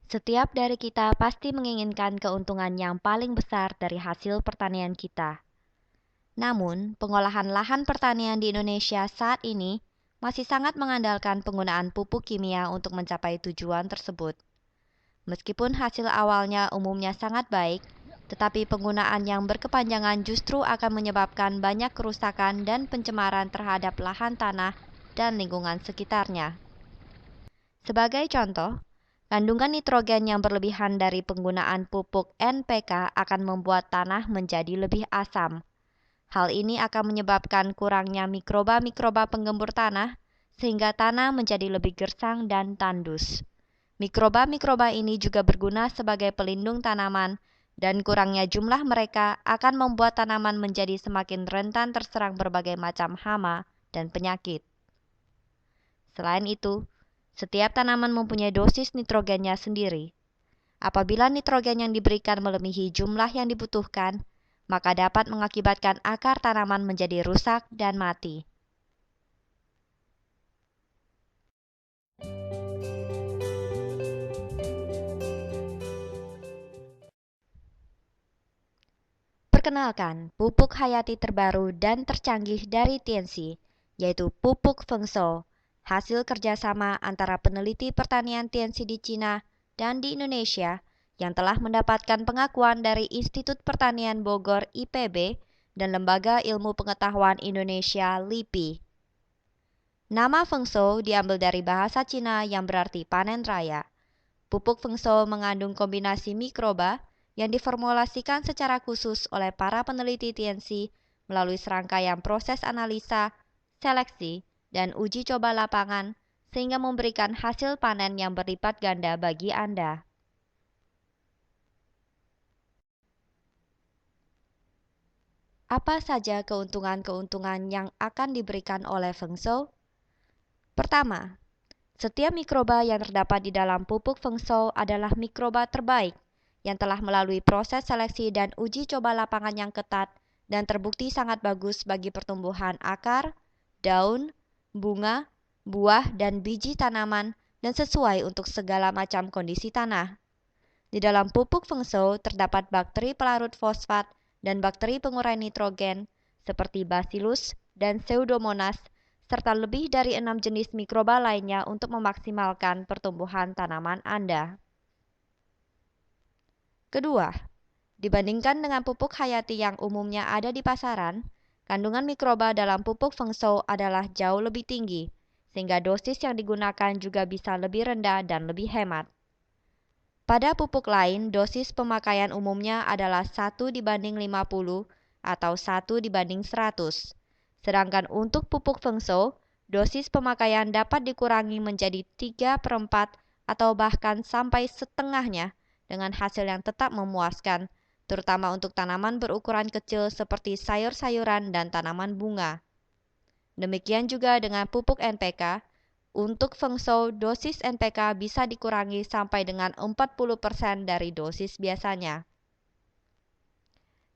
Setiap dari kita pasti menginginkan keuntungan yang paling besar dari hasil pertanian kita. Namun, pengolahan lahan pertanian di Indonesia saat ini masih sangat mengandalkan penggunaan pupuk kimia untuk mencapai tujuan tersebut. Meskipun hasil awalnya umumnya sangat baik, tetapi penggunaan yang berkepanjangan justru akan menyebabkan banyak kerusakan dan pencemaran terhadap lahan tanah dan lingkungan sekitarnya. Sebagai contoh, kandungan nitrogen yang berlebihan dari penggunaan pupuk NPK akan membuat tanah menjadi lebih asam. Hal ini akan menyebabkan kurangnya mikroba-mikroba penggembur tanah, sehingga tanah menjadi lebih gersang dan tandus. Mikroba-mikroba ini juga berguna sebagai pelindung tanaman, dan kurangnya jumlah mereka akan membuat tanaman menjadi semakin rentan terserang berbagai macam hama dan penyakit. Selain itu, setiap tanaman mempunyai dosis nitrogennya sendiri. Apabila nitrogen yang diberikan melebihi jumlah yang dibutuhkan, maka dapat mengakibatkan akar tanaman menjadi rusak dan mati. Perkenalkan, pupuk hayati terbaru dan tercanggih dari Tianxi, yaitu pupuk Fengshou, hasil kerjasama antara peneliti pertanian Tianxi di Cina dan di Indonesia yang telah mendapatkan pengakuan dari Institut Pertanian Bogor IPB dan Lembaga Ilmu Pengetahuan Indonesia LIPI. Nama Fengshou diambil dari bahasa Cina yang berarti panen raya. Pupuk Fengshou mengandung kombinasi mikroba yang diformulasikan secara khusus oleh para peneliti Tianxi melalui serangkaian proses analisa, seleksi, dan uji coba lapangan sehingga memberikan hasil panen yang berlipat ganda bagi Anda. Apa saja keuntungan-keuntungan yang akan diberikan oleh Fengshou? Pertama, setiap mikroba yang terdapat di dalam pupuk Fengshou adalah mikroba terbaik yang telah melalui proses seleksi dan uji coba lapangan yang ketat dan terbukti sangat bagus bagi pertumbuhan akar, daun, bunga, buah, dan biji tanaman dan sesuai untuk segala macam kondisi tanah. Di dalam pupuk Fengshou terdapat bakteri pelarut fosfat dan bakteri pengurai nitrogen seperti Bacillus dan Pseudomonas serta lebih dari 6 jenis mikroba lainnya untuk memaksimalkan pertumbuhan tanaman Anda. Kedua, dibandingkan dengan pupuk hayati yang umumnya ada di pasaran, kandungan mikroba dalam pupuk Fengshou adalah jauh lebih tinggi, sehingga dosis yang digunakan juga bisa lebih rendah dan lebih hemat. Pada pupuk lain, dosis pemakaian umumnya adalah 1:50 atau 1:100. Sedangkan untuk pupuk Fengshou, dosis pemakaian dapat dikurangi menjadi 3/4 atau bahkan sampai setengahnya dengan hasil yang tetap memuaskan, terutama untuk tanaman berukuran kecil seperti sayur-sayuran dan tanaman bunga. Demikian juga dengan pupuk NPK. Untuk Fengshou, dosis NPK bisa dikurangi sampai dengan 40% dari dosis biasanya.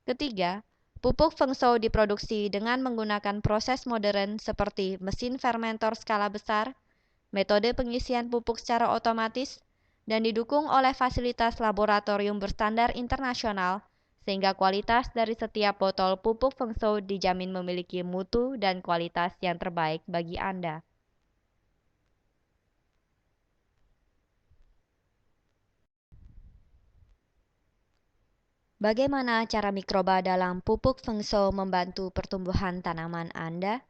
Ketiga, pupuk Fengshou diproduksi dengan menggunakan proses modern seperti mesin fermentor skala besar, metode pengisian pupuk secara otomatis, dan didukung oleh fasilitas laboratorium berstandar internasional, sehingga kualitas dari setiap botol pupuk Fengshou dijamin memiliki mutu dan kualitas yang terbaik bagi Anda. Bagaimana cara mikroba dalam pupuk Fengshou membantu pertumbuhan tanaman Anda?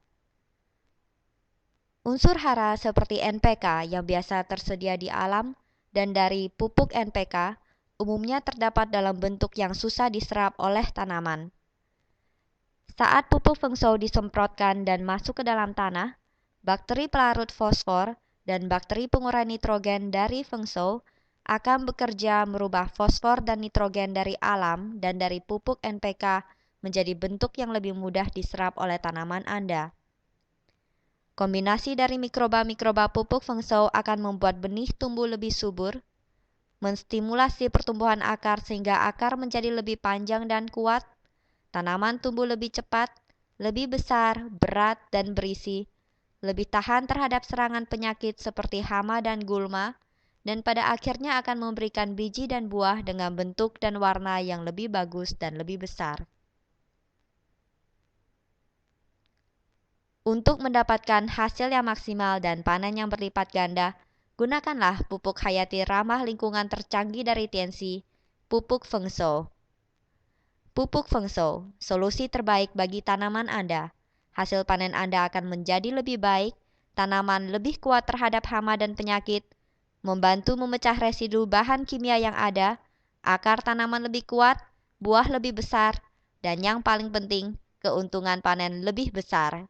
Unsur hara seperti NPK yang biasa tersedia di alam dan dari pupuk NPK umumnya terdapat dalam bentuk yang susah diserap oleh tanaman. Saat pupuk Fengshou disemprotkan dan masuk ke dalam tanah, bakteri pelarut fosfor dan bakteri pengurai nitrogen dari Fengshou akan bekerja merubah fosfor dan nitrogen dari alam dan dari pupuk NPK menjadi bentuk yang lebih mudah diserap oleh tanaman Anda. Kombinasi dari mikroba-mikroba pupuk Fengshou akan membuat benih tumbuh lebih subur, menstimulasi pertumbuhan akar sehingga akar menjadi lebih panjang dan kuat, tanaman tumbuh lebih cepat, lebih besar, berat, dan berisi, lebih tahan terhadap serangan penyakit seperti hama dan gulma, dan pada akhirnya akan memberikan biji dan buah dengan bentuk dan warna yang lebih bagus dan lebih besar. Untuk mendapatkan hasil yang maksimal dan panen yang berlipat ganda, gunakanlah pupuk hayati ramah lingkungan tercanggih dari TNC, pupuk Fengshou. Pupuk Fengshou, solusi terbaik bagi tanaman Anda. Hasil panen Anda akan menjadi lebih baik, tanaman lebih kuat terhadap hama dan penyakit, membantu memecah residu bahan kimia yang ada, akar tanaman lebih kuat, buah lebih besar, dan yang paling penting, keuntungan panen lebih besar.